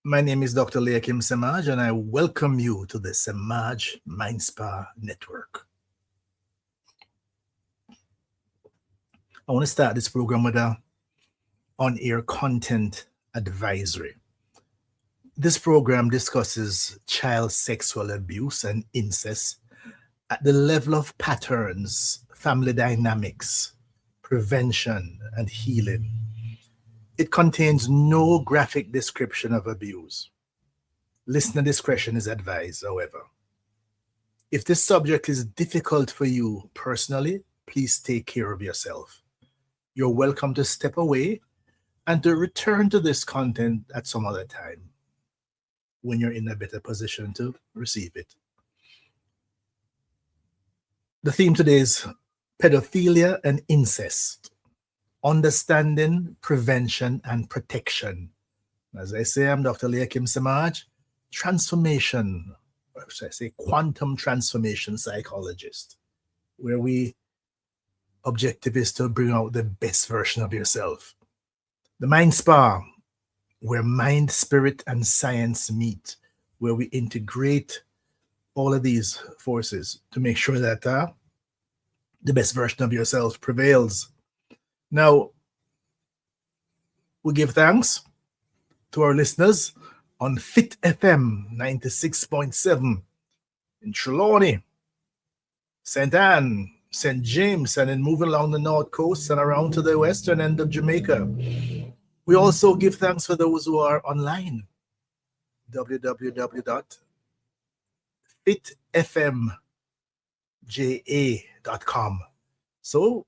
My name is Dr. Leahcim Semaj, and I welcome you to the Semaj MindSpa Network. I want to start this program with a on-air content advisory. This program discusses child sexual abuse and incest at the level of patterns, family dynamics, prevention, and healing. It contains no graphic description of abuse. Listener discretion is advised, however. If this subject is difficult for you personally, please take care of yourself. You're welcome to step away and to return to this content at some other time when you're in a better position to receive it. The theme today is pedophilia and incest. Understanding, prevention, and protection. As I say, I'm Dr. Leahcim Semaj, quantum transformation psychologist, where objective is to bring out the best version of yourself. The MindSpa, where mind, spirit, and science meet, where we integrate all of these forces to make sure that the best version of yourself prevails. Now, we give thanks to our listeners on Fit FM 96.7 in Trelawney, St. Anne, St. James, and then moving along the north coast and around to the western end of Jamaica. We also give thanks for those who are online, www.fitfmja.com. So,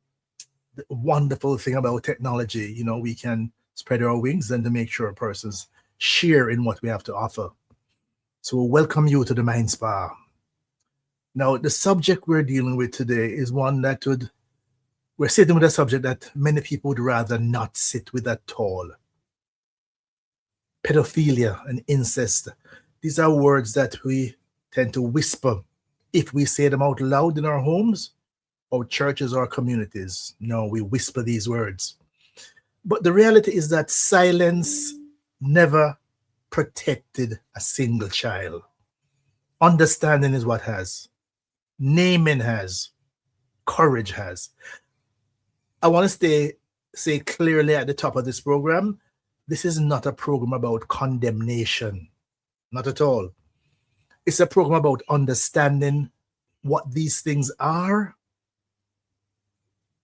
the wonderful thing about technology, we can spread our wings and to make sure persons share in what we have to offer. So welcome you to the MindSpa. Now, the subject we're dealing with today is one that we're sitting with a subject that many people would rather not sit with at all. Pedophilia and incest. These are words that we tend to whisper if we say them out loud in our homes, or churches or communities. No, we whisper these words. But the reality is that silence never protected a single child. Understanding is what has. Naming has. Courage has. I want to say clearly at the top of this program, this is not a program about condemnation. Not at all. It's a program about understanding what these things are,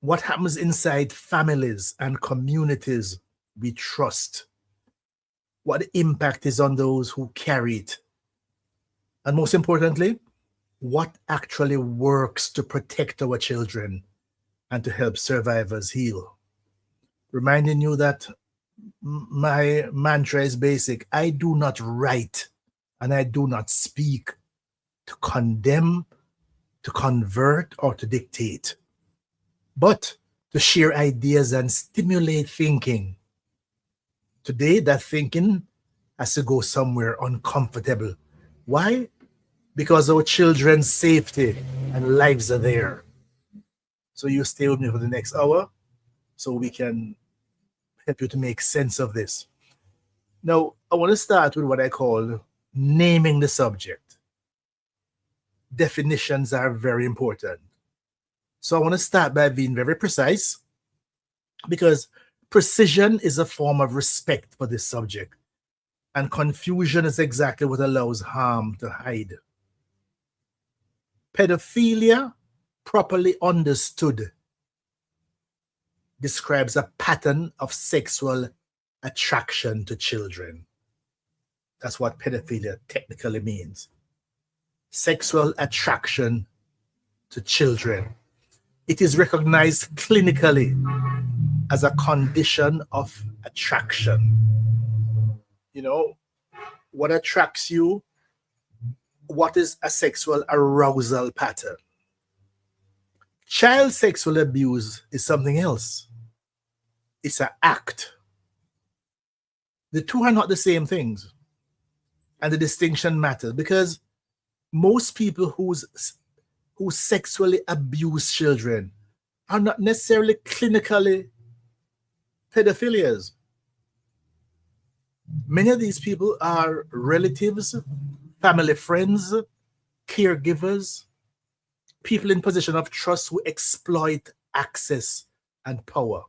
what happens inside families and communities we trust, what the impact is on those who carry it, and most importantly, what actually works to protect our children and to help survivors heal. Reminding you that my mantra is basic. I do not write and I do not speak to condemn, to convert, or to dictate, but to share ideas and stimulate thinking. Today, that thinking has to go somewhere uncomfortable. Why? Because our children's safety and lives are there. So you stay with me for the next hour so we can help you to make sense of this. Now, I want to start with what I call naming the subject. Definitions are very important. So I want to start by being very precise, because precision is a form of respect for this subject, and confusion is exactly what allows harm to hide. Pedophilia, properly understood, describes a pattern of sexual attraction to children. That's what pedophilia technically means. Sexual attraction to children. It is recognized clinically as a condition of attraction. What attracts you? What is a sexual arousal pattern? Child sexual abuse is something else. It's an act. The two are not the same things. And the distinction matters, because most people who sexually abuse children are not necessarily clinically pedophilias. Many of these people are relatives, family friends, caregivers, people in position of trust who exploit access and power.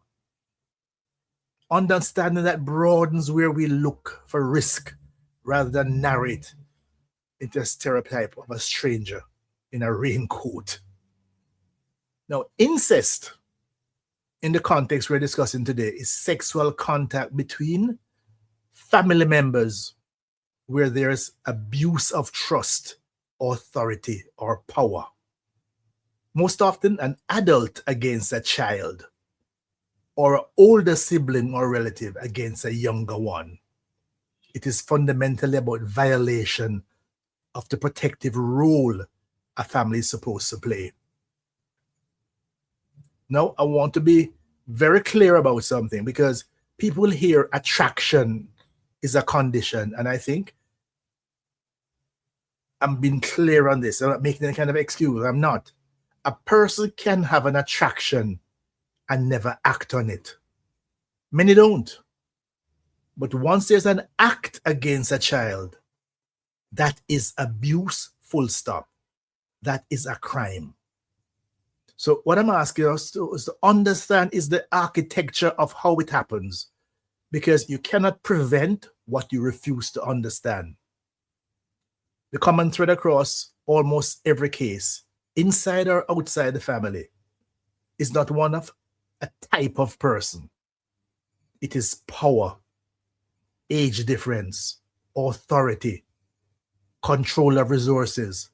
Understanding that broadens where we look for risk rather than narrate into a stereotype of a stranger in a raincoat. Now, incest, in the context we're discussing today, is sexual contact between family members where there's abuse of trust, authority, or power. Most often, an adult against a child, or an older sibling or relative against a younger one. It is fundamentally about violation of the protective role a family is supposed to play. Now, I want to be very clear about something, because people hear attraction is a condition, and I think I'm being clear on this. I'm not making any kind of excuse. I'm not. A person can have an attraction and never act on it. Many don't. But once there's an act against a child, that is abuse, full stop. That is a crime. So what I'm asking us to is to understand is the architecture of how it happens, because you cannot prevent what you refuse to understand. The common thread across almost every case, inside or outside the family, is not one of a type of person. It is power, age difference, authority, control of resources,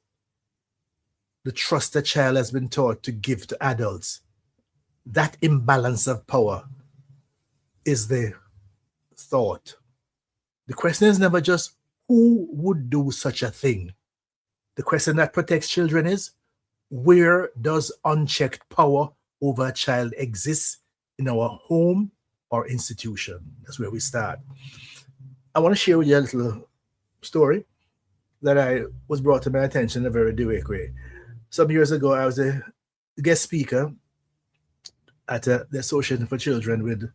the trust a child has been taught to give to adults. That imbalance of power is the thought. The question is never just who would do such a thing. The question that protects children is, where does unchecked power over a child exist in our home or institution? That's where we start. I want to share with you a little story that was brought to my attention in a very direct way. Some years ago, I was a guest speaker at the Association for Children with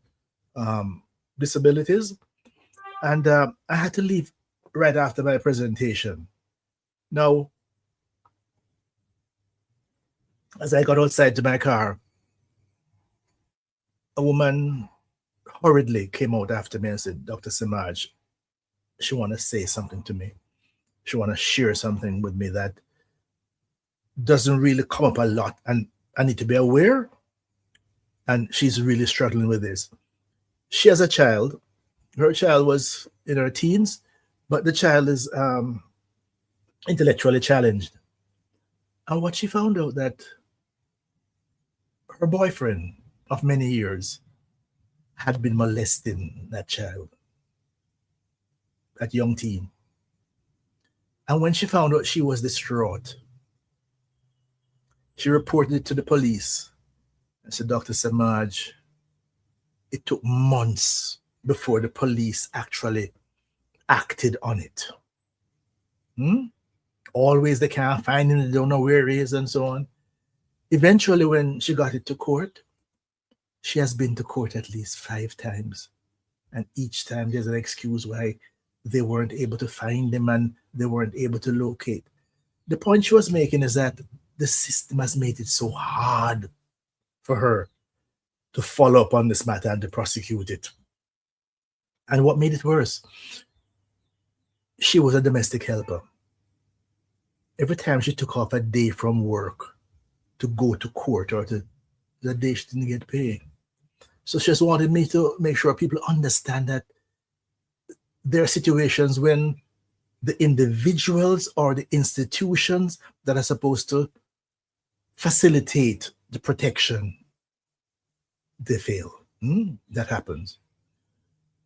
Disabilities, and I had to leave right after my presentation. Now, as I got outside to my car, a woman hurriedly came out after me and said, "Dr. Semaj, she want to say something to me. She want to share something with me that doesn't really come up a lot, and I need to be aware, and she's really struggling with this." She has a child. Her child was in her teens, but the child is intellectually challenged. And what she found out that her boyfriend of many years had been molesting that child, that young teen. And when she found out, she was distraught. She reported it to the police. I said, "Dr. Semaj, it took months before the police actually acted on it. Always they can't find him, they don't know where he is, and so on." Eventually, when she got it to court, she has been to court at least 5 times. And each time there's an excuse why they weren't able to find him and they weren't able to locate. The point she was making is that the system has made it so hard for her to follow up on this matter and to prosecute it. And what made it worse, she was a domestic helper. Every time she took off a day from work to go to court or to the day she didn't get paid. So she just wanted me to make sure people understand that there are situations when the individuals or the institutions that are supposed to facilitate the protection, they fail. That happens.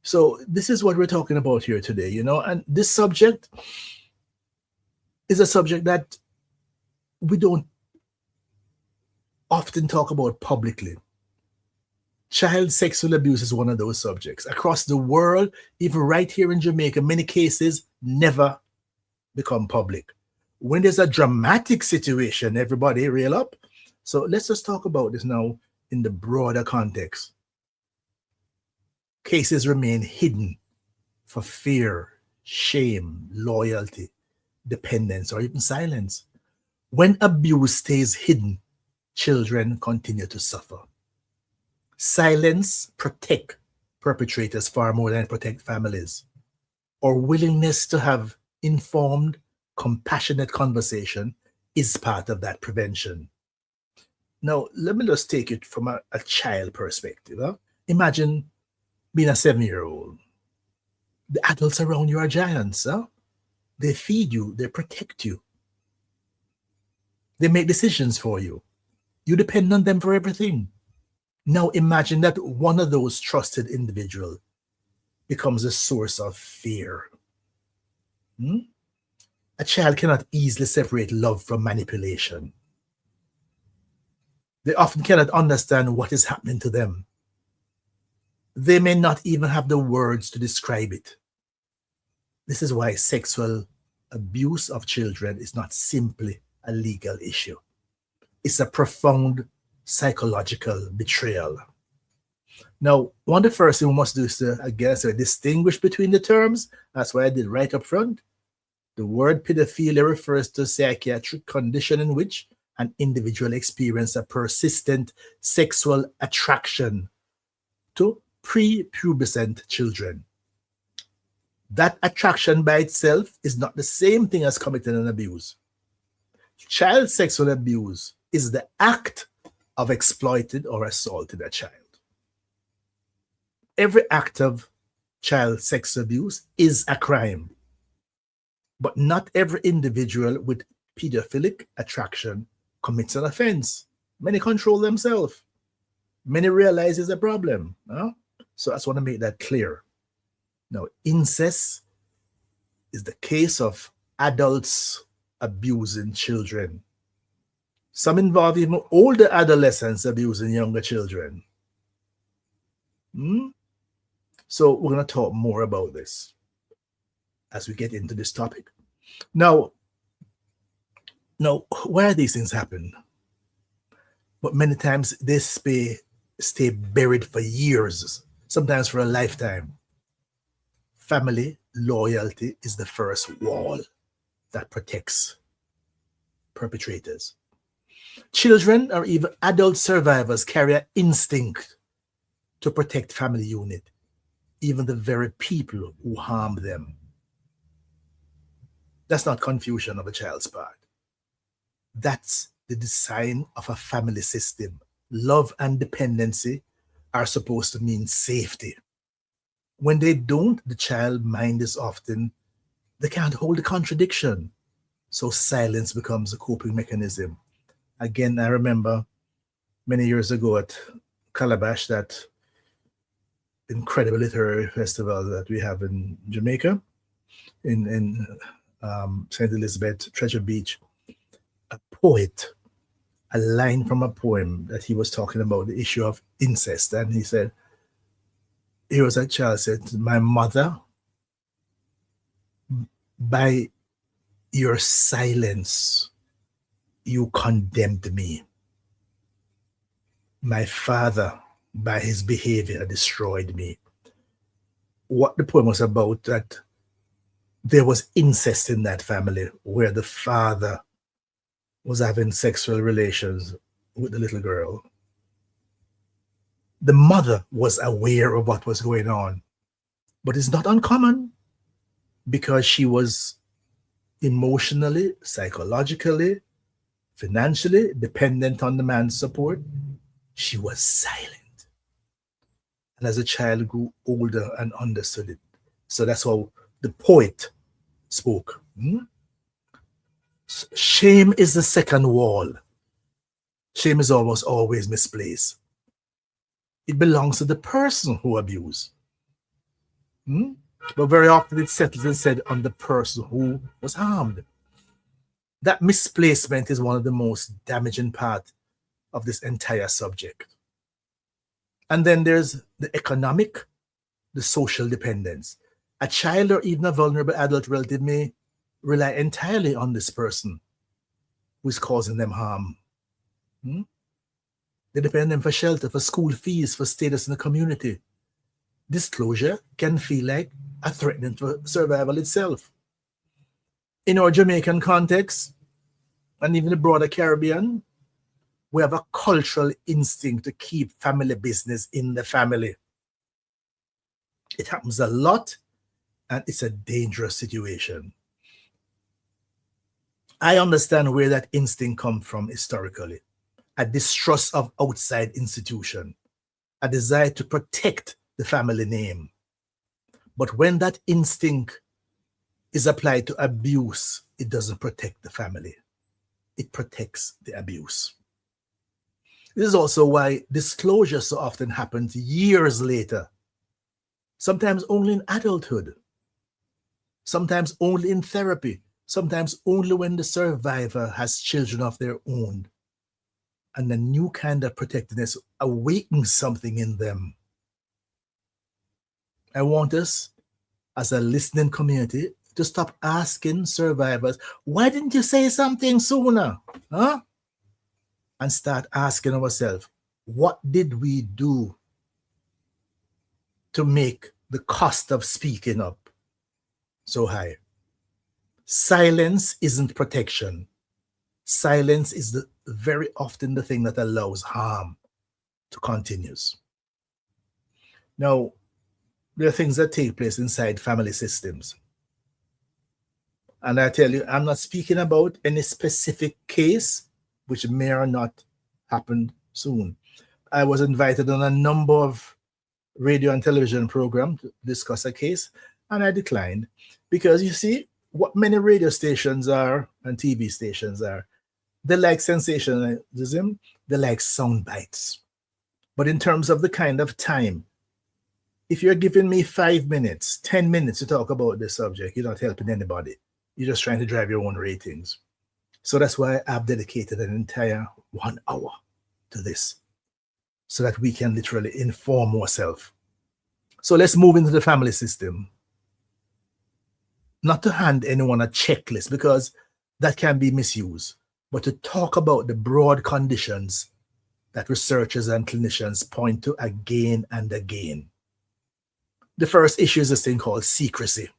So this is what we're talking about here today, and this subject is a subject that we don't often talk about publicly. Child sexual abuse is one of those subjects. Across the world, even right here in Jamaica, many cases never become public. When there's a dramatic situation, everybody reel up. So let's just talk about this now in the broader context. Cases remain hidden for fear, shame, loyalty, dependence, or even silence. When abuse stays hidden, children continue to suffer. Silence protect perpetrators far more than protect families. Our willingness to have informed, compassionate conversation is part of that prevention. Now, let me just take it from a child perspective. Huh? Imagine being a 7-year-old. The adults around you are giants. Huh? They feed you, they protect you, they make decisions for you. You depend on them for everything. Now imagine that one of those trusted individuals becomes a source of fear. A child cannot easily separate love from manipulation. They often cannot understand what is happening to them. They may not even have the words to describe it. This is why sexual abuse of children is not simply a legal issue. It's a profound psychological betrayal. Now, one of the first things we must do is to, again, distinguish between the terms. That's why I did right up front. The word pedophilia refers to a psychiatric condition in which an individual experiences a persistent sexual attraction to prepubescent children. That attraction by itself is not the same thing as committing an abuse. Child sexual abuse is the act of exploiting or assaulting a child. Every act of child sex abuse is a crime, but not every individual with pedophilic attraction commits an offense. Many control themselves. Many realize it's a problem. Huh? So I just want to make that clear. Now, incest is the case of adults abusing children. Some involve even older adolescents abusing younger children. So we're going to talk more about this as we get into this topic. Now, why these things happen? But many times they stay buried for years, sometimes for a lifetime. Family loyalty is the first wall that protects perpetrators. Children or even adult survivors carry an instinct to protect family unit, even the very people who harm them. That's not confusion on the child's part. That's the design of a family system. Love and dependency are supposed to mean safety. When they don't, the child mind is often, they can't hold the contradiction. So silence becomes a coping mechanism. Again, I remember many years ago at Calabash, that incredible literary festival that we have in Jamaica, in St. Elizabeth, Treasure Beach, a poet, a line from a poem that he was talking about the issue of incest. And he said, here was a child said, my mother, by your silence, you condemned me. My father, by his behavior, destroyed me. What the poem was about, that there was incest in that family where the father was having sexual relations with the little girl. The mother was aware of what was going on, but it's not uncommon because she was emotionally, psychologically, financially dependent on the man's support. She was silent. And as a child grew older and understood it. So that's how the poet spoke. Shame is the second wall. Shame is almost always misplaced. It belongs to the person who abused. But very often it settles and said on the person who was harmed. That misplacement is one of the most damaging parts of this entire subject. And then there's the economic, the social dependence. A child or even a vulnerable adult relative may rely entirely on this person who is causing them harm. They depend on them for shelter, for school fees, for status in the community. disclosure can feel like a threat for survival itself. In our Jamaican context, and even the broader Caribbean, we have a cultural instinct to keep family business in the family. It happens a lot, and it's a dangerous situation. I understand where that instinct comes from historically. A distrust of outside institution, a desire to protect the family name. But when that instinct is applied to abuse, it doesn't protect the family. It protects the abuse. This is also why disclosure so often happens years later, sometimes only in adulthood, sometimes only in therapy, sometimes only when the survivor has children of their own. And a new kind of protectiveness awakens something in them. I want us, as a listening community, to stop asking survivors, why didn't you say something sooner? Huh? And start asking ourselves, what did we do to make the cost of speaking up so high? Silence isn't protection. Silence is very often the thing that allows harm to continue. Now, there are things that take place inside family systems. And I tell you, I'm not speaking about any specific case which may or not happen soon. I was invited on a number of radio and television programs to discuss a case, and I declined because, you see, what many radio stations are and TV stations are, they like sensationalism, they like sound bites. But in terms of the kind of time, if you're giving me 5 minutes, 10 minutes to talk about this subject, you're not helping anybody. You're just trying to drive your own ratings. So that's why I've dedicated an entire 1 hour to this, so that we can literally inform ourselves. So let's move into the family system. Not to hand anyone a checklist, because that can be misused, but to talk about the broad conditions that researchers and clinicians point to again and again. The first issue is this thing called secrecy.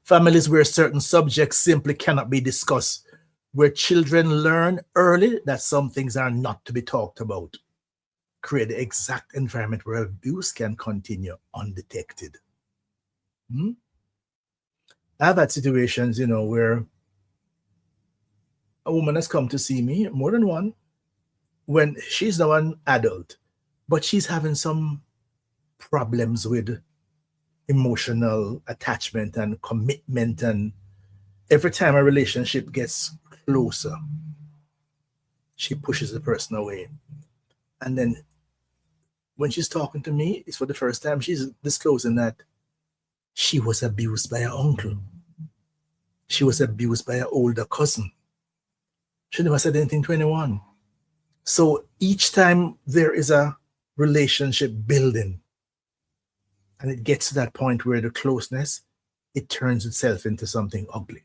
Families where certain subjects simply cannot be discussed, where children learn early that some things are not to be talked about, create the exact environment where abuse can continue undetected. I've had situations, where a woman has come to see me, more than one, when she's now an adult, but she's having some problems with emotional attachment and commitment, and every time a relationship gets closer, she pushes the person away. And then when she's talking to me, it's for the first time, she's disclosing that she was abused by her uncle. She was abused by her older cousin. She never said anything to anyone. So each time there is a relationship building, and it gets to that point where the closeness, it turns itself into something ugly.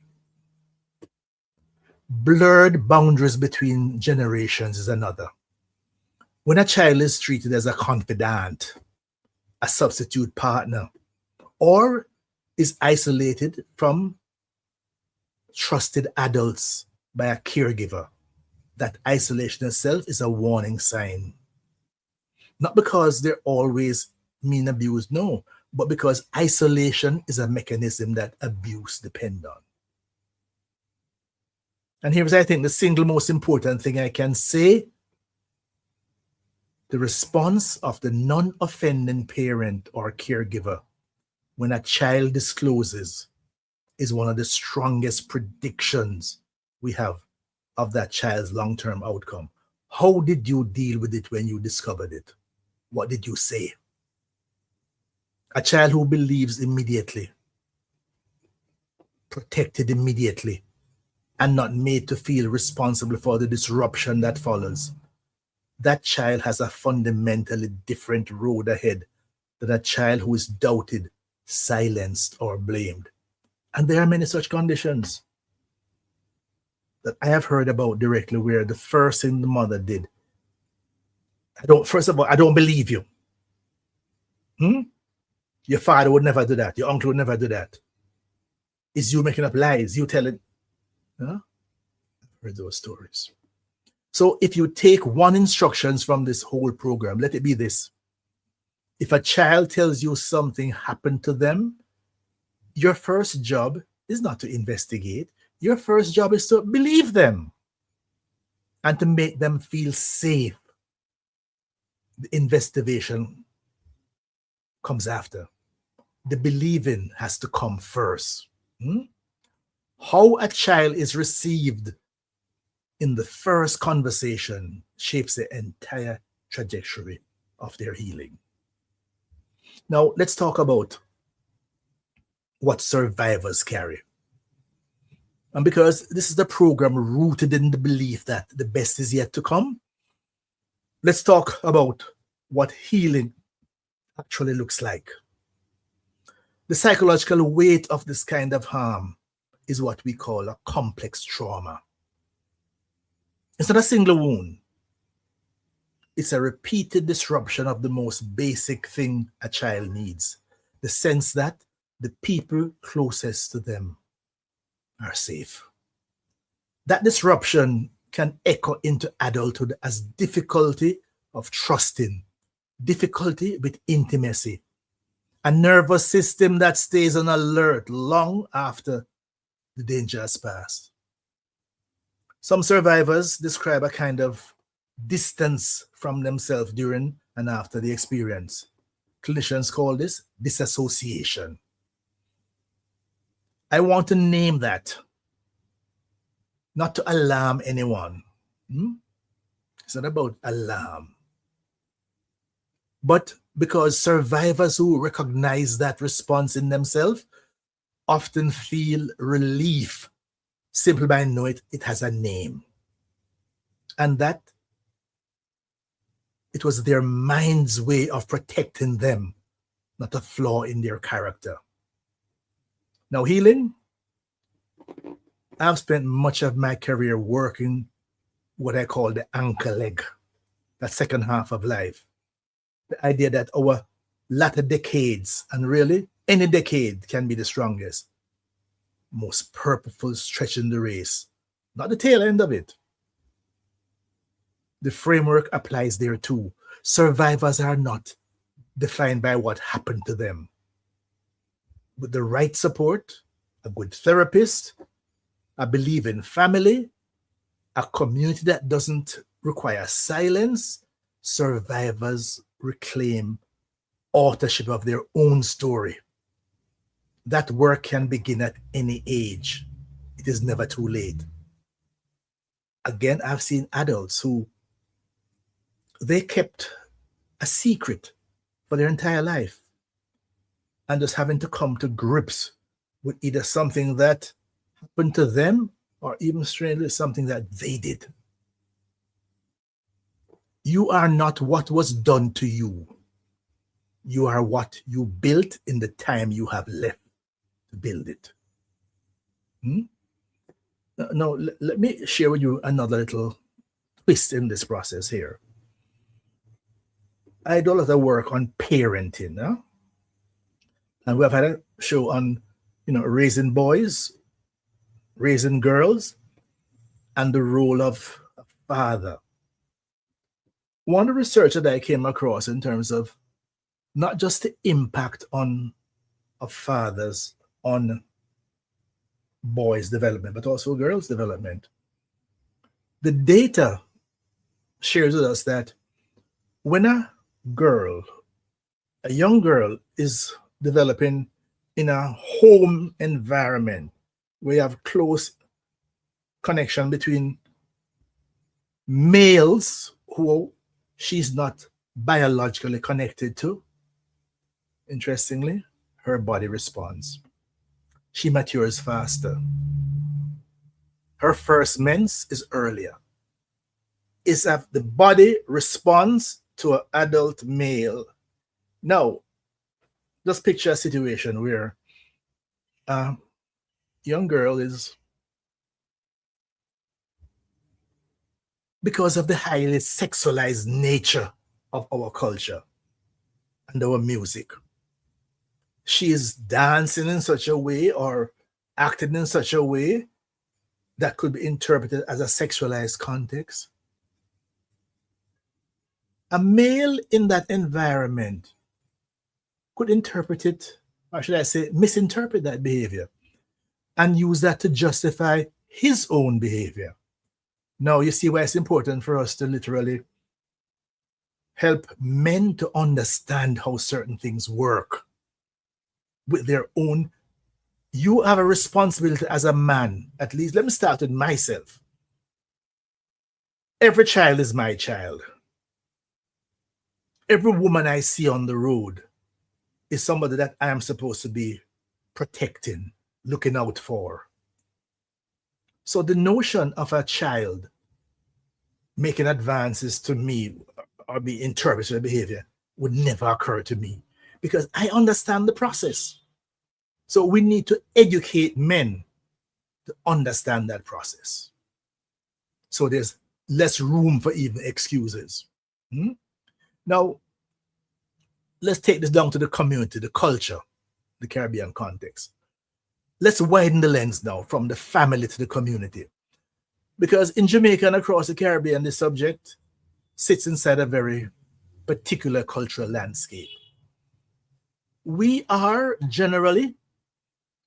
Blurred boundaries between generations is another. When a child is treated as a confidant, a substitute partner, or is isolated from trusted adults by a caregiver, that isolation itself is a warning sign. Not because they're always mean abused, no, but because isolation is a mechanism that abuse depends on. And here's, I think, the single most important thing I can say. The response of the non-offending parent or caregiver when a child discloses is one of the strongest predictions we have of that child's long-term outcome. How did you deal with it when you discovered it? What did you say? A child who believes immediately, protected immediately, and not made to feel responsible for the disruption that follows, that child has a fundamentally different road ahead than a child who is doubted, silenced, or blamed. And there are many such conditions that I have heard about directly, where the first thing the mother did, first of all, I don't believe you. Hmm? Your father would never do that. Your uncle would never do that. It's you making up lies. You telling. Huh? I've heard those stories. So if you take one instructions from this whole program, let it be this. If a child tells you something happened to them, your first job is not to investigate. Your first job is to believe them and to make them feel safe. The investigation comes after. The believing has to come first. How a child is received in the first conversation shapes the entire trajectory of their healing. Now, let's talk about what survivors carry. And because this is the program rooted in the belief that the best is yet to come, let's talk about what healing actually looks like. The psychological weight of this kind of harm is what we call a complex trauma. It's not a single wound. It's a repeated disruption of the most basic thing a child needs, the sense that the people closest to them are safe. That disruption can echo into adulthood as difficulty of trusting, difficulty with intimacy, a nervous system that stays on alert long after the danger has passed. Some survivors describe a kind of distance from themselves during and after the experience. Clinicians call this disassociation. I want to name that, not to alarm anyone. It's not about alarm. But because survivors who recognize that response in themselves often feel relief simply by knowing it has a name. And that it was their mind's way of protecting them, not a flaw in their character. Now, healing, I've spent much of my career working what I call the anchor leg, that second half of life. The idea that our latter decades, and really any decade, can be the strongest, most purposeful stretch in the race, not the tail end of it. The framework applies there too. Survivors are not defined by what happened to them. With the right support, a good therapist, a believing family, a community that doesn't require silence, survivors reclaim authorship of their own story. That work can begin at any age. It is never too late. Again, I've seen adults who they kept a secret for their entire life and just having to come to grips with either something that happened to them or even strangely something that they did. You are not what was done to you. You are what you built in the time you have left to build it. Now, let me share with you another little twist in this process here. I do a lot of work on parenting, and we've had a show on, raising boys, raising girls, and the role of a father. One of the research that I came across in terms of not just the impact of fathers on boys' development, but also girls' development. The data shares with us that when a young girl is developing in a home environment where you have close connection between males who she's not biologically connected to, interestingly, her body responds. She matures faster. Her first mens is earlier. Is that the body responds to an adult male. Now, just picture a situation where a young girl is, because of the highly sexualized nature of our culture, and our music. She is dancing in such a way or acting in such a way that could be interpreted as a sexualized context. A male in that environment could interpret it, or should I say, misinterpret that behavior and use that to justify his own behavior. Now, you see why it's important for us to literally help men to understand how certain things work with their own. You have a responsibility as a man. At least, let me start with myself. Every child is my child. Every woman I see on the road is somebody that I am supposed to be protecting, looking out for. So the notion of a child making advances to me or be interpreted behavior would never occur to me because I understand the process. So we need to educate men to understand that process. So there's less room for even excuses. Now, let's take this down to the community, the culture, the Caribbean context. Let's widen the lens now from the family to the community. Because in Jamaica and across the Caribbean, the subject sits inside a very particular cultural landscape. We are generally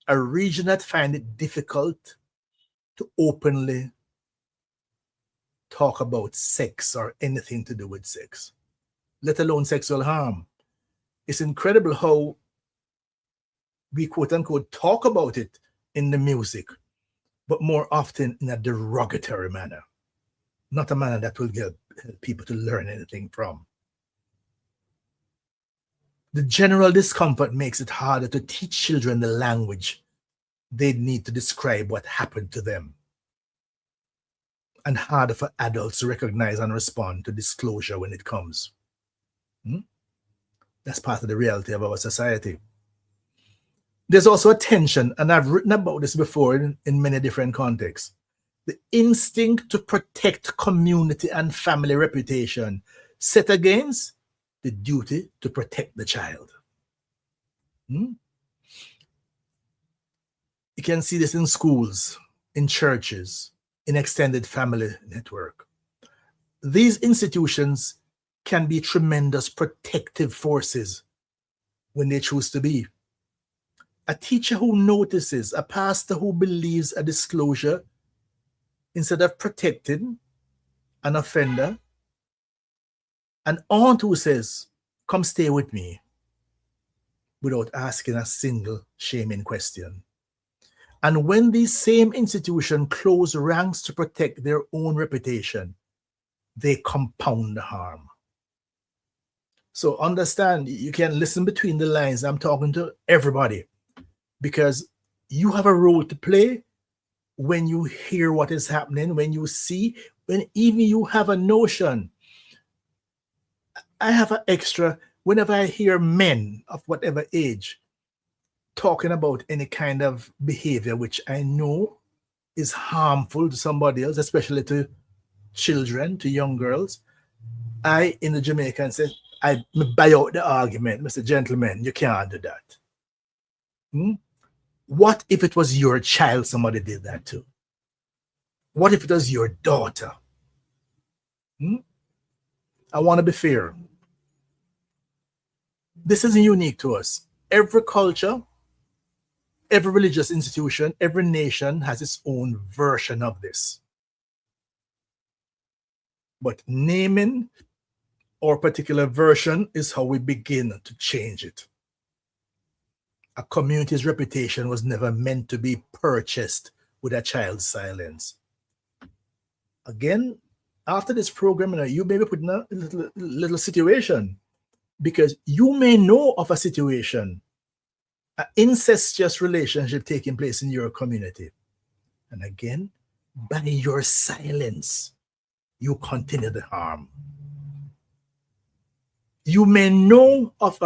a region that finds it difficult to openly talk about sex or anything to do with sex, let alone sexual harm. It's incredible how we quote unquote talk about it in the music, but more often in a derogatory manner, not a manner that will get people to learn anything from. The general discomfort makes it harder to teach children the language they need to describe what happened to them, and harder for adults to recognize and respond to disclosure when it comes. That's part of the reality of our society. There's also a tension, and I've written about this before in many different contexts. The instinct to protect community and family reputation set against the duty to protect the child. You can see this in schools, in churches, in extended family network. These institutions can be tremendous protective forces when they choose to be. A teacher who notices, a pastor who believes a disclosure instead of protecting an offender, an aunt who says, "Come stay with me," without asking a single shaming question. And when these same institutions close ranks to protect their own reputation, they compound the harm. So understand, you can listen between the lines. I'm talking to everybody because you have a role to play when you hear what is happening, when you see, when even you have a notion. I have an extra, whenever I hear men of whatever age talking about any kind of behavior which I know is harmful to somebody else, especially to children, to young girls, I, in the Jamaican, say, I buy out the argument. Mr. Gentleman, you can't do that. What if it was your child somebody did that to? What if it was your daughter? I want to be fair. This isn't unique to us. Every culture, every religious institution, every nation has its own version of this. But naming our particular version is how we begin to change it. A community's reputation was never meant to be purchased with a child's silence. Again, after this program, you may be put in a little situation because you may know of a situation, an incestuous relationship taking place in your community. And again, by your silence, you continue the harm. You may know of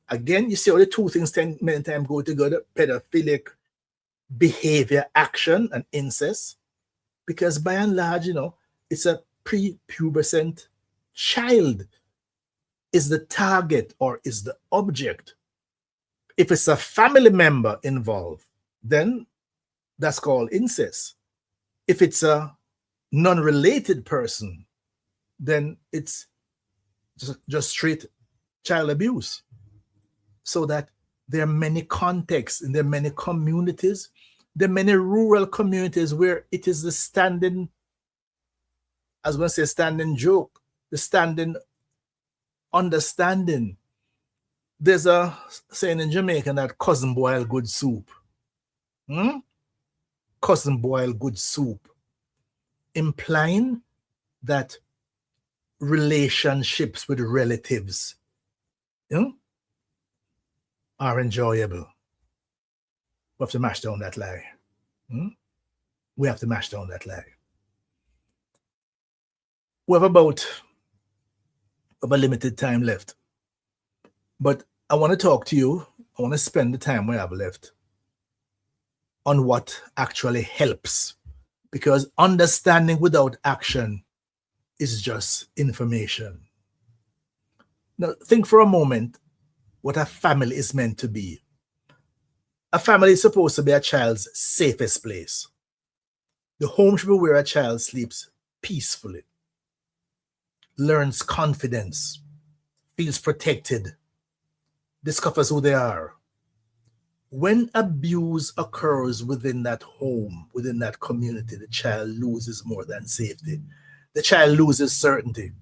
again, you see how the two things many times go together, pedophilic behavior, action, and incest, because by and large, it's a prepubescent child. is the target or is the object. If it's a family member involved, then that's called incest. If it's a non-related person, then it's just straight child abuse. So that there are many contexts and there are many communities. There are many rural communities where it is the standing, as one says, standing joke, the standing understanding. There's a saying in Jamaica that cousin boil good soup. Cousin boil good soup, implying that relationships with relatives are enjoyable. We have to mash down that lie. We have to mash down that lie. We have about a limited time left. But I want to talk to you. I want to spend the time we have left on what actually helps. Because understanding without action is just information. Now, think for a moment what a family is meant to be. A family is supposed to be a child's safest place. The home should be where a child sleeps peacefully, learns confidence, feels protected, discovers who they are. When abuse occurs within that home, within that community, the child loses more than safety. The child loses certainty.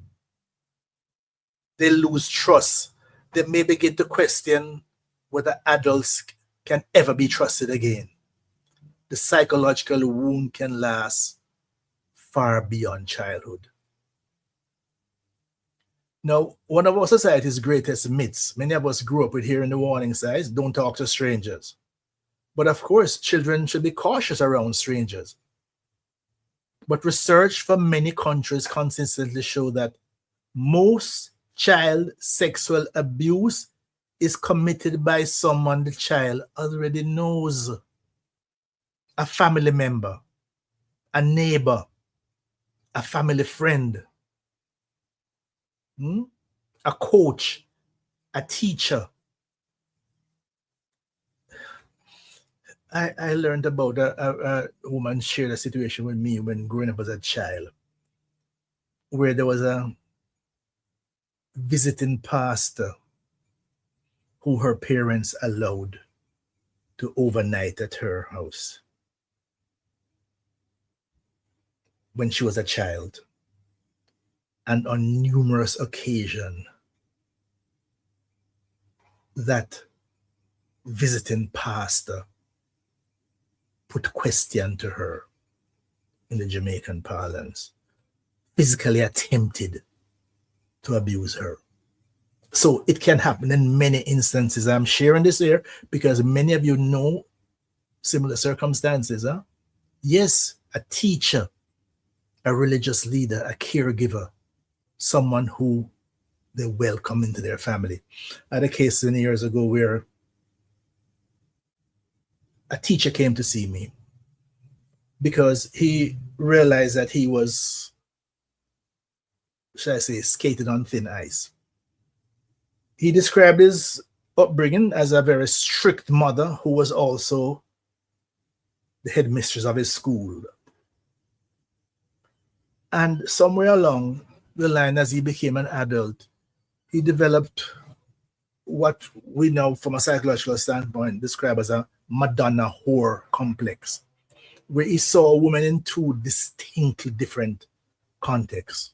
They lose trust. They may begin to question whether adults can ever be trusted again. The psychological wound can last far beyond childhood. Now, one of our society's greatest myths, many of us grew up with hearing the warning signs, don't talk to strangers. But of course, children should be cautious around strangers. But research from many countries consistently show that most child sexual abuse is committed by someone the child already knows. A family member, a neighbor, a family friend, a coach, a teacher. I learned about a woman shared a situation with me when growing up as a child, where there was a visiting pastor who her parents allowed to overnight at her house when she was a child. And on numerous occasions, that visiting pastor put question to her, in the Jamaican parlance, physically attempted to abuse her. So it can happen in many instances. I'm sharing this here because many of you know similar circumstances. Yes, a teacher, a religious leader, a caregiver, someone who they welcome into their family. I had a case years ago where a teacher came to see me because he realized that he was, shall I say, skated on thin ice. He described his upbringing as a very strict mother who was also the headmistress of his school. And somewhere along the line, as he became an adult, he developed what we now, from a psychological standpoint, describe as a Madonna whore complex, where he saw a woman in two distinctly different contexts.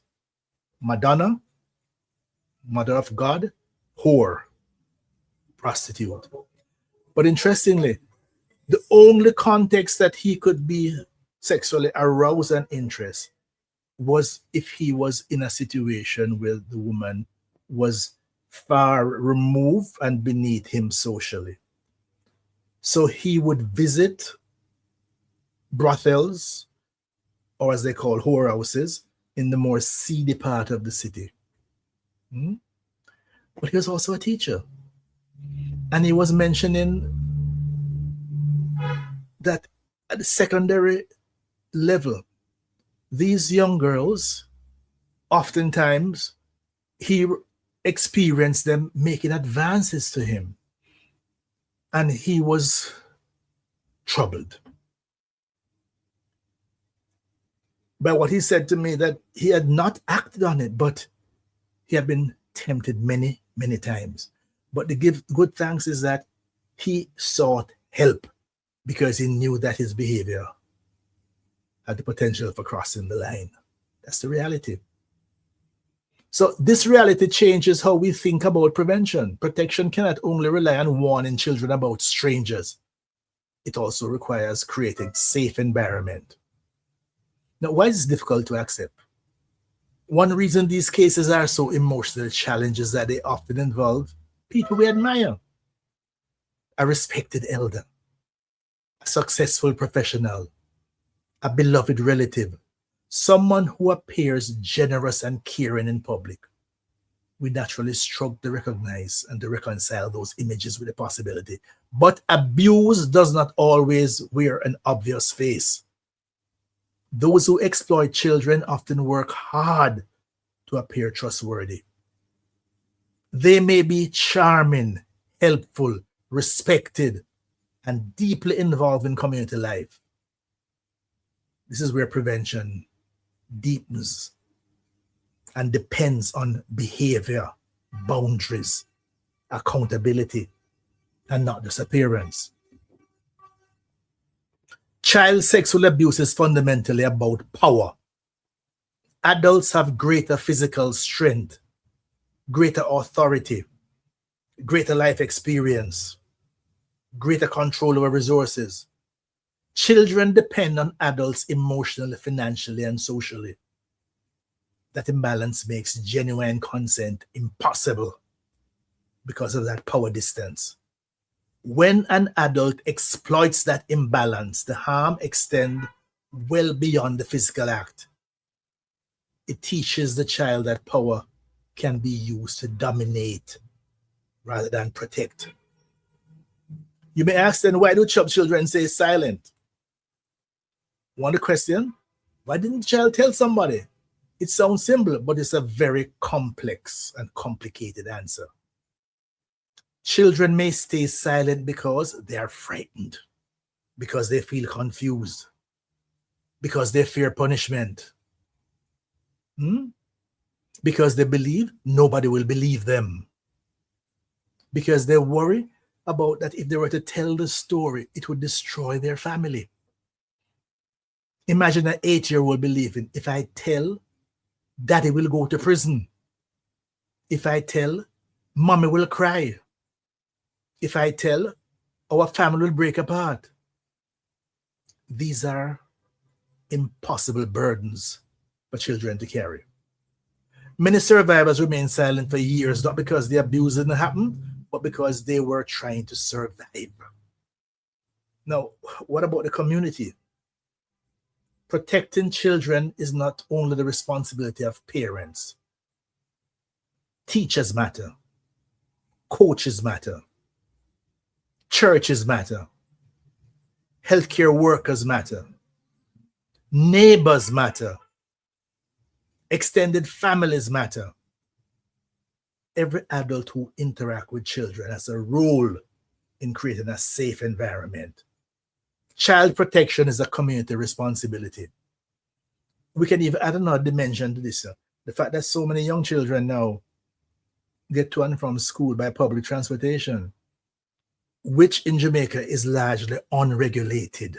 Madonna, mother of God; whore, prostitute. But interestingly, the only context that he could be sexually aroused and interested was if he was in a situation where the woman was far removed and beneath him socially. So he would visit brothels, or as they call whorehouses, in the more seedy part of the city. But he was also a teacher. And he was mentioning that at the secondary level, these young girls, oftentimes, he experienced them making advances to him. And he was troubled by what he said to me, that he had not acted on it, but he had been tempted many, many times. But the good thanks is that he sought help because he knew that his behavior had the potential for crossing the line. That's the reality. So this reality changes how we think about prevention. Protection cannot only rely on warning children about strangers. It also requires creating a safe environment. Now, why is this difficult to accept? One reason these cases are so emotional challenging is that they often involve people we admire. A respected elder, a successful professional, a beloved relative, someone who appears generous and caring in public. We naturally struggle to recognize and to reconcile those images with the possibility. But abuse does not always wear an obvious face. Those who exploit children often work hard to appear trustworthy. They may be charming, helpful, respected, and deeply involved in community life. This is where prevention deepens and depends on behavior, boundaries, accountability, and not just appearance. Child sexual abuse is fundamentally about power. Adults have greater physical strength, greater authority, greater life experience, greater control over resources. Children depend on adults emotionally, financially, and socially. That imbalance makes genuine consent impossible because of that power distance. When an adult exploits that imbalance, the harm extends well beyond the physical act. It teaches the child that power can be used to dominate rather than protect. You may ask then, why do children stay silent? Want a question? Why didn't the child tell somebody? It sounds simple, but it's a very complex and complicated answer. Children may stay silent because they are frightened, because they feel confused, because they fear punishment, because they believe nobody will believe them, because they worry about that if they were to tell the story, it would destroy their family. Imagine an 8-year-old believing, if I tell, daddy will go to prison. If I tell, mommy will cry. If I tell, our family will break apart. These are impossible burdens for children to carry. Many survivors remain silent for years, not because the abuse didn't happen, but because they were trying to survive. Now, what about the community? Protecting children is not only the responsibility of parents. Teachers matter. Coaches matter. Churches matter. Healthcare workers matter. Neighbors matter. Extended families matter. Every adult who interacts with children has a role in creating a safe environment. Child protection is a community responsibility. We can even add another dimension to this. The fact that so many young children now get to and from school by public transportation, which in Jamaica is largely unregulated,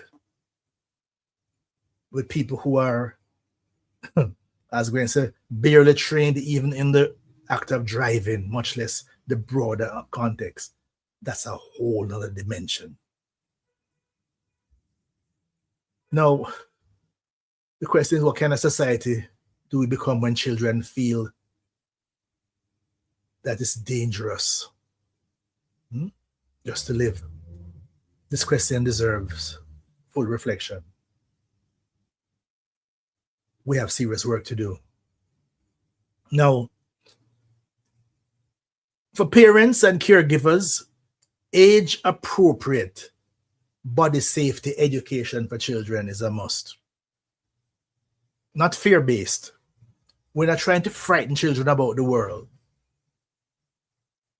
with people who are, as Gwen said, barely trained even in the act of driving, much less the broader context. That's a whole other dimension. Now, the question is, what kind of society do we become when children feel that it's dangerous just to live? This question deserves full reflection. We have serious work to do. Now, for parents and caregivers, age-appropriate body safety education for children is a must. Not fear-based. We're not trying to frighten children about the world.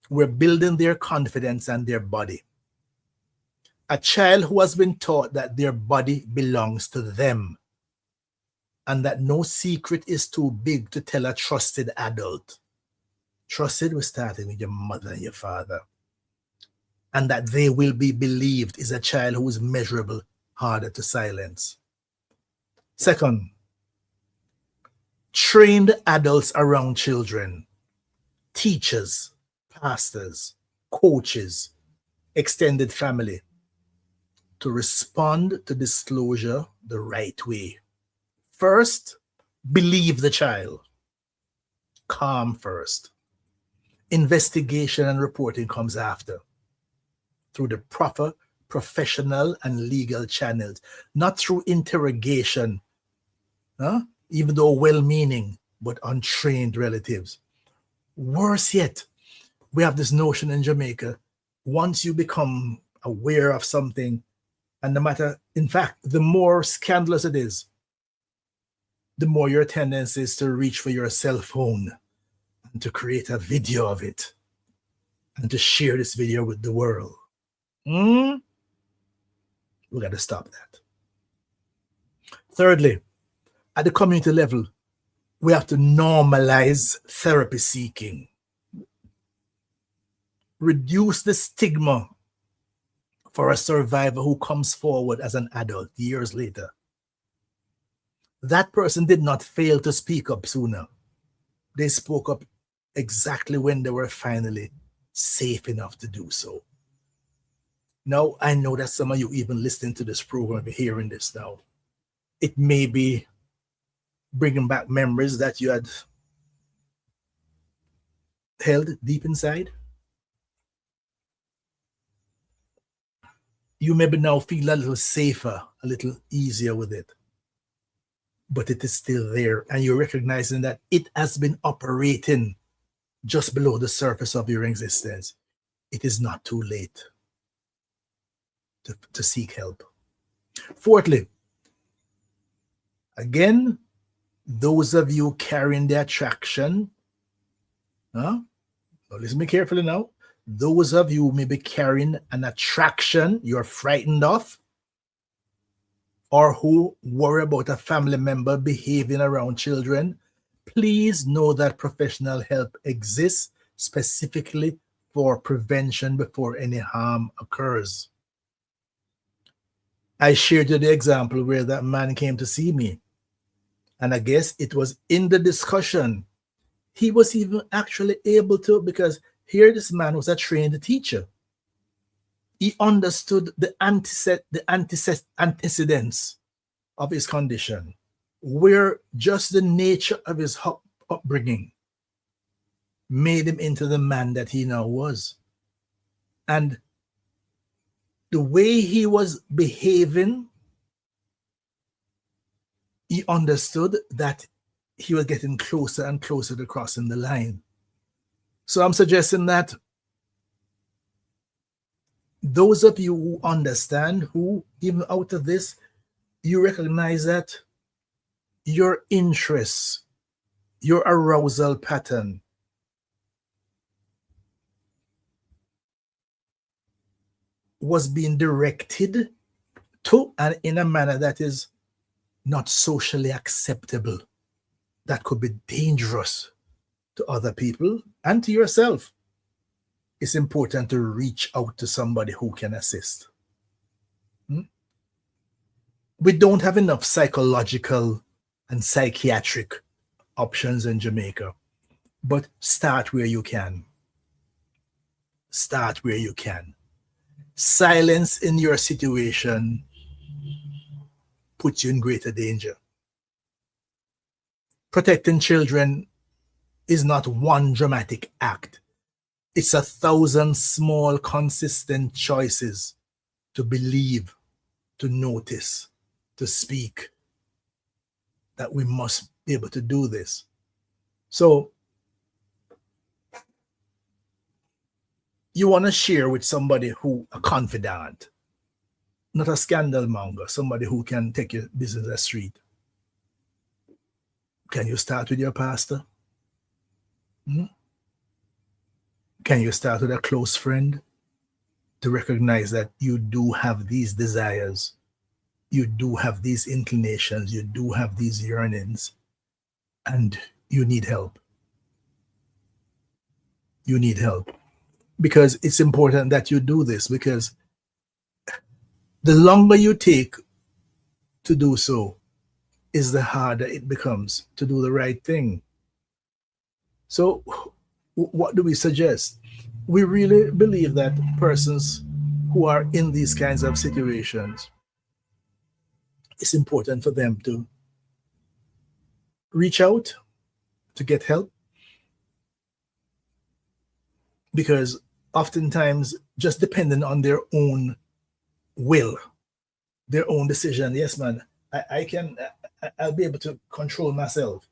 We're building their confidence and their body. A child who has been taught that their body belongs to them and that no secret is too big to tell a trusted adult. Trusted was starting with your mother and your father. And that they will be believed is a child who is measurable, harder to silence. Second, trained adults around children, teachers, pastors, coaches, extended family, to respond to disclosure the right way. First, believe the child. Calm first. Investigation and reporting comes after, through the proper professional and legal channels, not through interrogation, even though well-meaning, but untrained relatives. Worse yet, we have this notion in Jamaica, once you become aware of something, and no matter, in fact, the more scandalous it is, the more your tendency is to reach for your cell phone and to create a video of it and to share this video with the world. We got to stop that. Thirdly, at the community level, we have to normalize therapy seeking. Reduce the stigma for a survivor who comes forward as an adult years later. That person did not fail to speak up sooner. They spoke up exactly when they were finally safe enough to do so. Now, I know that some of you even listening to this program, hearing this now, it may be bringing back memories that you had held deep inside. You maybe now feel a little safer, a little easier with it. But it is still there, and you're recognizing that it has been operating just below the surface of your existence. It is not too late to seek help. Fourthly, again, those of you carrying the attraction, now listen to me carefully now. Those of you who may be carrying an attraction you're frightened of, or who worry about a family member behaving around children, please know that professional help exists specifically for prevention before any harm occurs. I shared you the example where that man came to see me. And I guess it was in the discussion, he was even actually able to, because here this man was a trained teacher. He understood the antecedents of his condition, where just the nature of his upbringing made him into the man that he now was. And the way he was behaving, he understood that he was getting closer and closer to crossing the line. So I'm suggesting that those of you who understand, who even out of this, you recognize that your interests, your arousal pattern was being directed to and in a manner that is not socially acceptable, that could be dangerous to other people and to yourself, it's important to reach out to somebody who can assist. We don't have enough psychological and psychiatric options in Jamaica, but start where you can. Start where you can. Silence in your situation puts you in greater danger. Protecting children is not one dramatic act. It's 1,000 small, consistent choices to believe, to notice, to speak, that we must be able to do this. So you want to share with somebody who, a confidant, not a scandal monger, somebody who can take your business a street. Can you start with your pastor? Can you start with a close friend to recognize that you do have these desires, you do have these inclinations, you do have these yearnings, and you need help? You need help. Because it's important that you do this, because the longer you take to do so is the harder it becomes to do the right thing. So what do we suggest? We really believe that persons who are in these kinds of situations, it's important for them to reach out to get help, because oftentimes just depending on their own will, their own decision, yes man, I'll be able to control myself,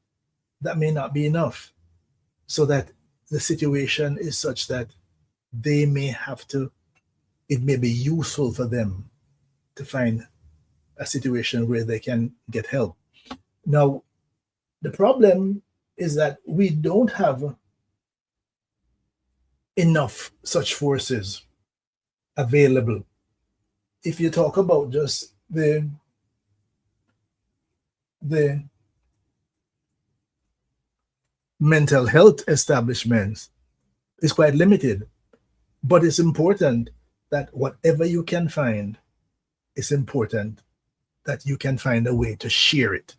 that may not be enough. So that the situation is such that they may have to, it may be useful for them to find a situation where they can get help. Now, the problem is that we don't have enough such forces available. If you talk about just the mental health establishments, is quite limited. But it's important that whatever you can find, it's important that you can find a way to share it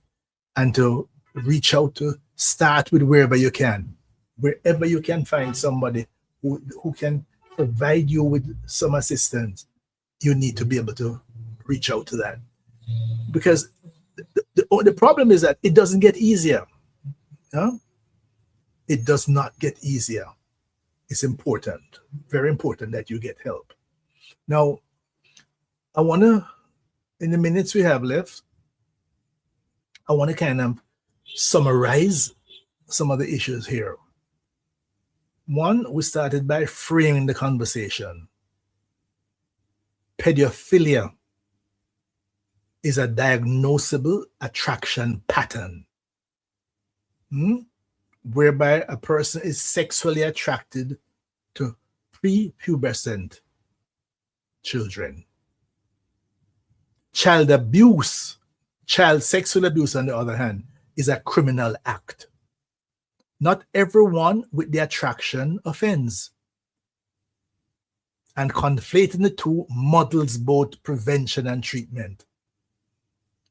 and to reach out, to start with wherever you can. Wherever you can find somebody who can provide you with some assistance, you need to be able to reach out to that. Because the problem is that it doesn't get easier. Huh? It does not get easier. It's important, very important that you get help. Now, I want to, in the minutes we have left, I want to kind of summarize some of the issues here. One, we started by framing the conversation. Pedophilia is a diagnosable attraction pattern, whereby a person is sexually attracted to prepubescent children. Child abuse, child sexual abuse, on the other hand, is a criminal act. Not everyone with the attraction offends. And conflating the two muddles both prevention and treatment.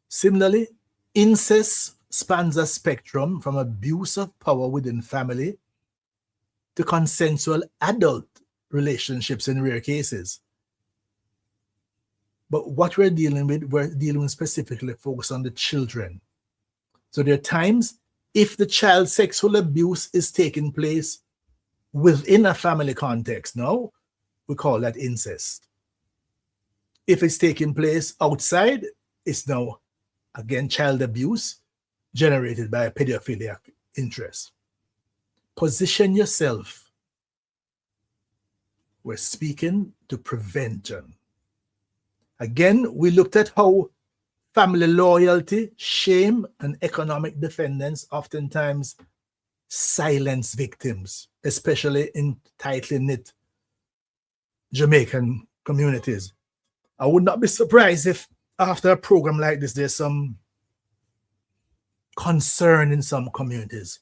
Similarly, incest spans a spectrum from abuse of power within family to consensual adult relationships in rare cases. But what we're dealing specifically focused on the children. So there are times if the child sexual abuse is taking place within a family context, now we call that incest. If it's taking place outside, it's now, again, child abuse generated by a pedophilic interest. Position yourself. We're speaking to prevention. Again, we looked at how family loyalty, shame, and economic dependence oftentimes silence victims, especially in tightly knit Jamaican communities. I would not be surprised if after a program like this, there's some concern in some communities.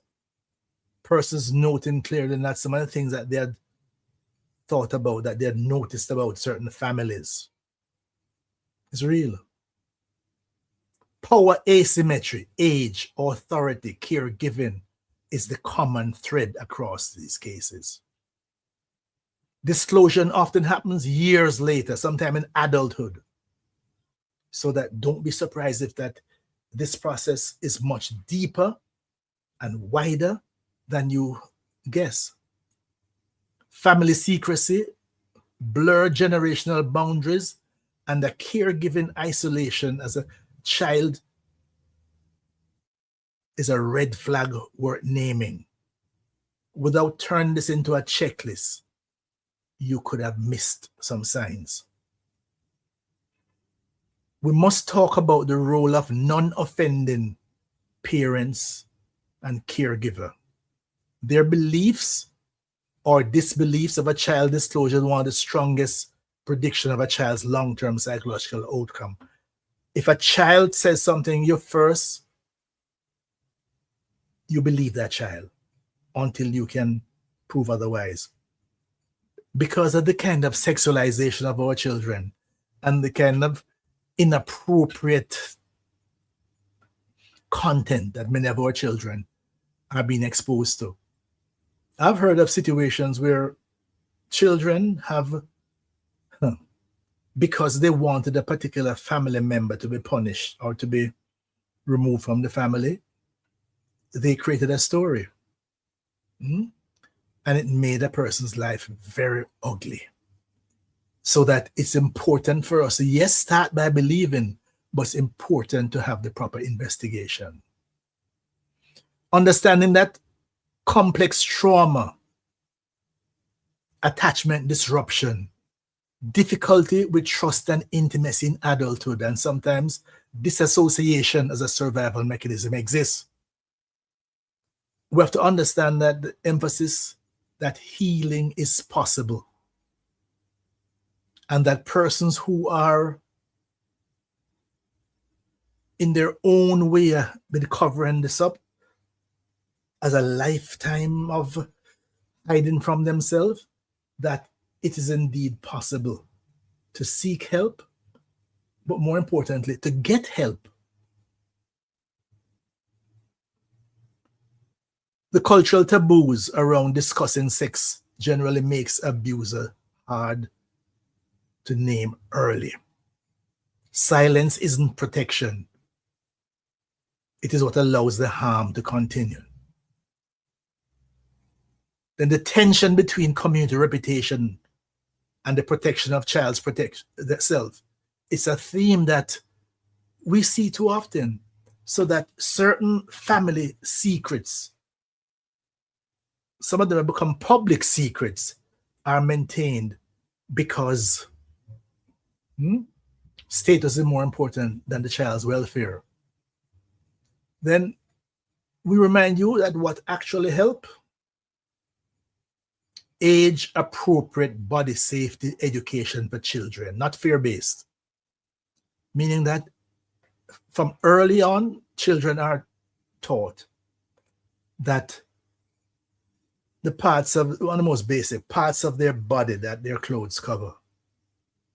Persons noting clearly that some of the things that they had thought about, that they had noticed about certain families, is real. Power asymmetry, age, authority, caregiving is the common thread across these cases. Disclosure often happens years later, sometime in adulthood. So that don't be surprised if that this process is much deeper and wider than you guess. Family secrecy, blurred generational boundaries, and a caregiving isolation as a child is a red flag worth naming. Without turning this into a checklist, you could have missed some signs. We must talk about the role of non-offending parents and caregiver. Their beliefs or disbeliefs of a child disclosure is one of the strongest prediction of a child's long-term psychological outcome. If a child says something, you believe that child until you can prove otherwise. Because of the kind of sexualization of our children and the kind of inappropriate content that many of our children are being exposed to. I've heard of situations where children have, because they wanted a particular family member to be punished or to be removed from the family, they created a story. And it made a person's life very ugly. So that it's important for us to, yes, start by believing, but it's important to have the proper investigation. Understanding that complex trauma, attachment disruption, difficulty with trust and intimacy in adulthood, and sometimes disassociation as a survival mechanism exists. We have to understand that the emphasis that healing is possible, and that persons who are in their own way been covering this up as a lifetime of hiding from themselves, that it is indeed possible to seek help, but more importantly, to get help. The cultural taboos around discussing sex generally makes abuser hard to name early. Silence isn't protection. It is what allows the harm to continue. Then the tension between community reputation and the protection of child's self, it's a theme that we see too often, so that certain family secrets, some of them have become public secrets, are maintained because status is more important than the child's welfare. Then we remind you that what actually helps: age-appropriate body safety education for children, not fear-based. Meaning that from early on, children are taught that the parts of, one of the most basic parts of their body that their clothes cover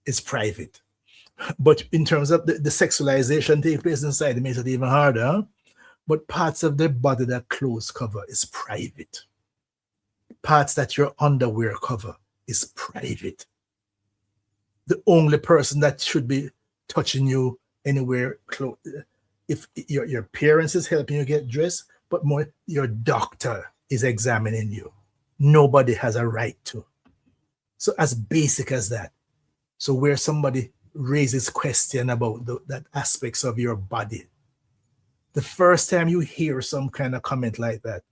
is private. But in terms of the sexualization taking place inside, it makes it even harder. But parts of their body that clothes cover is private. Parts that your underwear cover is private. The only person that should be touching you anywhere, if your parents is helping you get dressed, but more your doctor is examining you. Nobody has a right to. So as basic as that. So where somebody raises question about that aspects of your body, the first time you hear some kind of comment like that,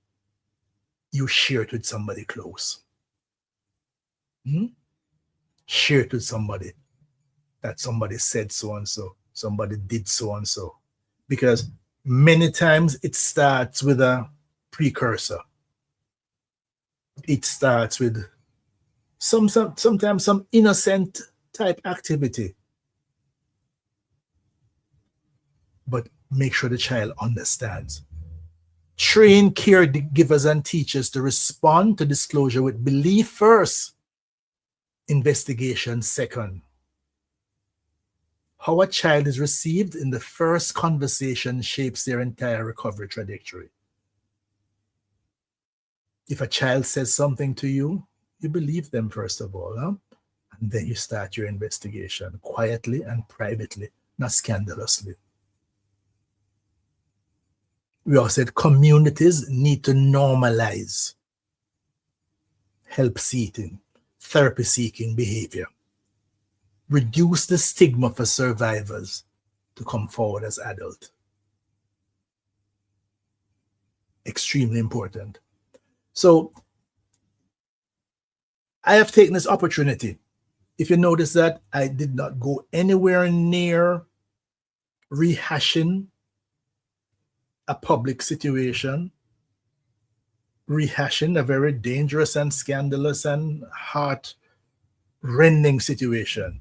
you share it with somebody close. Share it with somebody, that somebody said so and so, somebody did so and so. Because many times it starts with a precursor. It starts with sometimes some innocent type activity. But make sure the child understands. Train caregivers and teachers to respond to disclosure with belief first, investigation second. How a child is received in the first conversation shapes their entire recovery trajectory. If a child says something to you, you believe them first of all, and then you start your investigation quietly and privately, not scandalously. We also said communities need to normalize help seeking, therapy seeking behavior. Reduce the stigma for survivors to come forward as adults. Extremely important. So I have taken this opportunity. If you notice that I did not go anywhere near rehashing a public situation, rehashing a very dangerous and scandalous and heart-rending situation.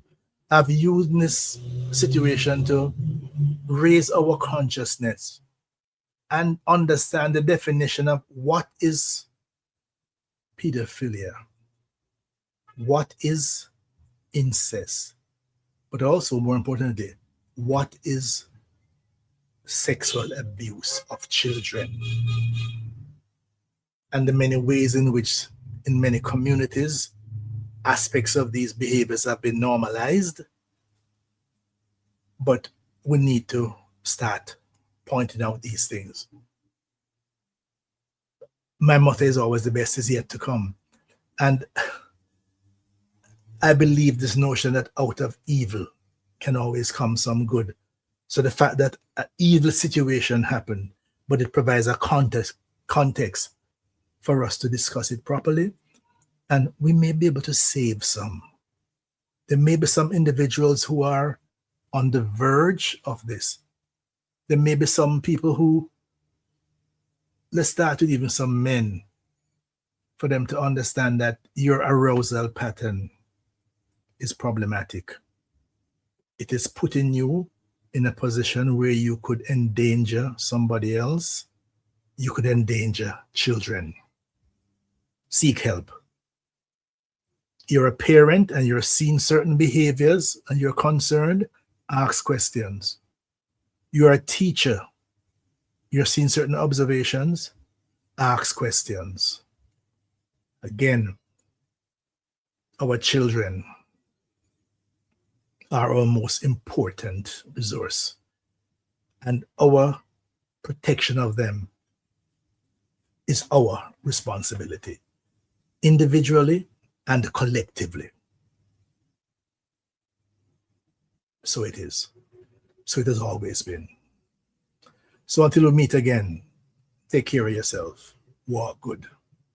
I've used this situation to raise our consciousness and understand the definition of what is pedophilia, what is incest, but also, more importantly, what is sexual abuse of children, and the many ways in which, in many communities, aspects of these behaviors have been normalized. But we need to start pointing out these things. My motto is always the best is yet to come. And I believe this notion that out of evil can always come some good. So the fact that an evil situation happened, but it provides a context for us to discuss it properly, and we may be able to save some. There may be some individuals who are on the verge of this. There may be some people who, let's start with even some men, for them to understand that your arousal pattern is problematic. It is putting you in a position where you could endanger somebody else. You could endanger children. Seek help. You're a parent and you're seeing certain behaviors and you're concerned, ask questions. You're a teacher. You're seeing certain observations, ask questions. Again, our children are our most important resource, and our protection of them is our responsibility, individually and collectively. So it is. So it has always been. So until we meet again, take care of yourself. Walk good.